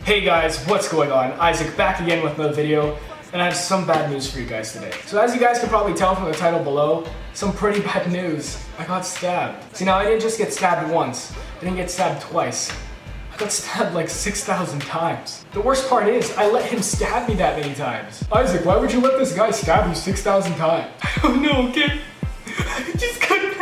Hey guys, what's going on? Isaac back again with another video, and I have some bad news for you guys today. So as you guys can probably tell from the title below, some pretty bad news. I got stabbed. See, now I didn't just get stabbed once, I didn't get stabbed twice. I got stabbed like 6,000 times. The worst part is, I let him stab me that many times. Isaac, why would you let this guy stab you 6,000 times? I don't know, kid. I just couldn't.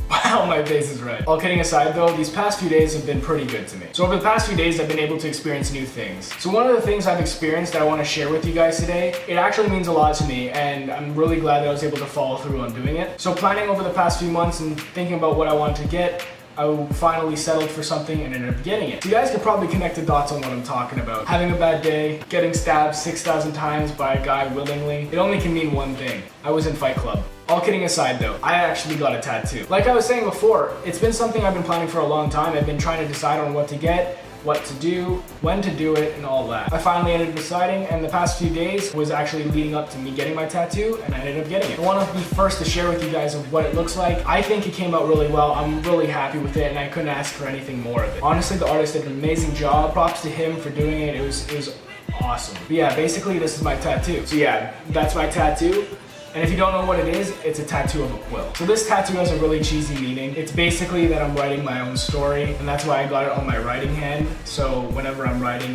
Wow, my face is red. All kidding aside though, these past few days have been pretty good to me. So over the past few days, I've been able to experience new things. So one of the things I've experienced that I want to share with you guys today, it actually means a lot to me, and I'm really glad that I was able to follow through on doing it. So planning over the past few months and thinking about what I wanted to get, I finally settled for something and ended up getting it. So you guys could probably connect the dots on what I'm talking about. Having a bad day, getting stabbed 6,000 times by a guy willingly, it only can mean one thing. I was in Fight Club. All kidding aside though, I actually got a tattoo. Like I was saying before, it's been something I've been planning for a long time. I've been trying to decide on what to get, what to do, when to do it, and all that. I finally ended up deciding, and the past few days was actually leading up to me getting my tattoo, and I ended up getting it. I want to be first to share with you guys of what it looks like. I think it came out really well. I'm really happy with it, and I couldn't ask for anything more of it. Honestly, the artist did an amazing job. Props to him for doing it. It was awesome. But yeah, basically this is my tattoo. So yeah, that's my tattoo. And if you don't know what it is, it's a tattoo of a quill. So this tattoo has a really cheesy meaning. It's basically that I'm writing my own story, and that's why I got it on my writing hand. So whenever I'm writing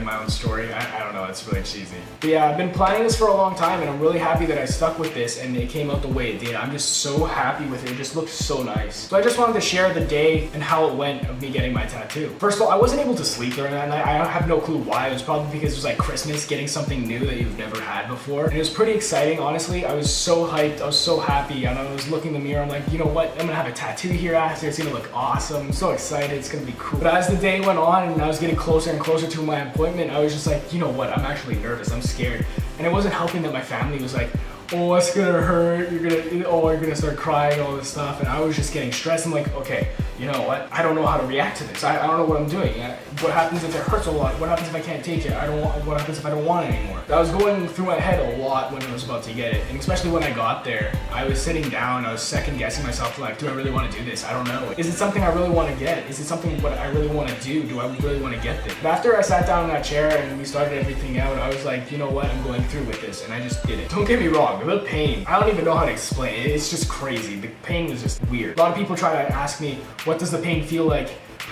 my own story. I don't know, it's really cheesy. But yeah, I've been planning this for a long time, and I'm really happy that I stuck with this and it came out the way it did. I'm just so happy with it. It just looks so nice. So I just wanted to share the day and how it went of me getting my tattoo. First of all, I wasn't able to sleep during that night. I have no clue why. It was probably because it was like Christmas, getting something new that you've never had before. And it was pretty exciting, honestly. I was so hyped, I was so happy, and I was looking in the mirror, I'm like, you know what, I'm gonna have a tattoo here after, it's gonna look awesome, I'm so excited, it's gonna be cool. But as the day went on and I was getting closer and closer to my appointment, I was just like, you know what, I'm actually nervous, I'm scared. And it wasn't helping that my family was like, oh, it's gonna hurt, you're gonna start crying, all this stuff, and I was just getting stressed. I'm like, okay, you know what, I don't know how to react to this, I don't know what I'm doing. What happens if it hurts a lot? What happens if I can't take it? What happens if I don't want it anymore? I was going through my head a lot when I was about to get it, and especially when I got there, I was sitting down, I was second guessing myself, like, do I really want to do this? I don't know. Is it something I really want to get? Is it something what I really want to do? Do I really want to get this? But after I sat down in that chair and we started everything out, I was like, you know what, I'm going through with this, and I just did it. Don't get me wrong, the pain, I don't even know how to explain it. It's just crazy. The pain was just weird. A lot of people try to ask me, what does the pain feel like?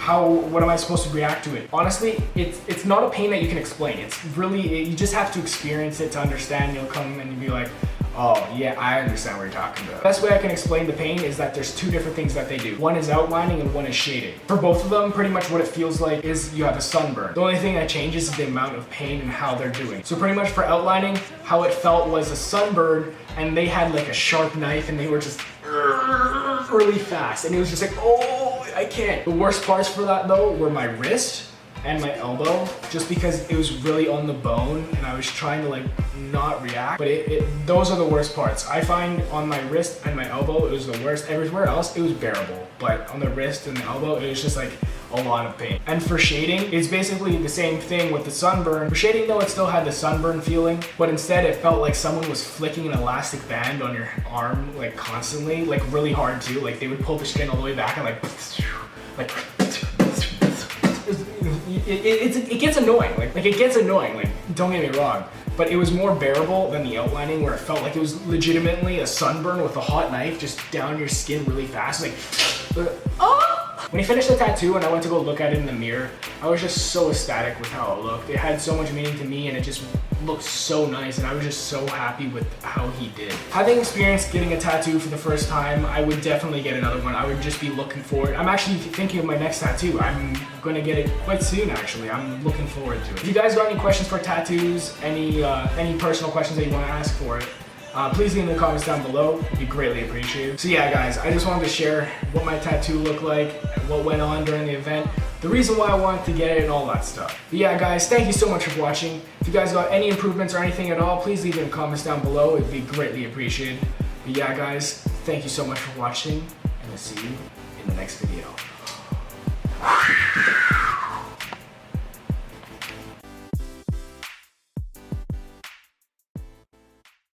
What am I supposed to react to it? Honestly, it's not a pain that you can explain. It's really, you just have to experience it to understand. You'll come and you'll be like, oh yeah, I understand what you're talking about. The best way I can explain the pain is that there's two different things that they do. One is outlining and one is shading. For both of them, pretty much what it feels like is you have a sunburn. The only thing that changes is the amount of pain and how they're doing. So pretty much for outlining, how it felt was a sunburn, and they had like a sharp knife and they were just really fast, and it was just like, oh, I can't. The worst parts for that though were my wrist and my elbow, just because it was really on the bone and I was trying to like not react, but those are the worst parts. I find on my wrist and my elbow it was the worst. Everywhere else it was bearable, but on the wrist and the elbow it was just like a lot of pain. And for shading, it's basically the same thing with the sunburn. For shading though, it still had the sunburn feeling, but instead it felt like someone was flicking an elastic band on your arm like constantly, like really hard too. Like they would pull the string all the way back and like it gets annoying. Like it gets annoying, like don't get me wrong. But it was more bearable than the outlining, where it felt like it was legitimately a sunburn with a hot knife just down your skin really fast. Like, oh! When he finished the tattoo and I went to go look at it in the mirror, I was just so ecstatic with how it looked. It had so much meaning to me and it just looked so nice, and I was just so happy with how he did. Having experienced getting a tattoo for the first time, I would definitely get another one. I would just be looking forward. I'm actually thinking of my next tattoo. I'm gonna get it quite soon actually. I'm looking forward to it. If you guys got any questions for tattoos, any personal questions that you want to ask for it, please leave in the comments down below. It'd be greatly appreciated. So yeah guys, I just wanted to share what my tattoo looked like, what went on during the event, the reason why I wanted to get it, and all that stuff. But yeah guys, thank you so much for watching. If you guys got any improvements or anything at all, please leave it in the comments down below. It'd be greatly appreciated. But yeah guys, thank you so much for watching, and I'll see you in the next video.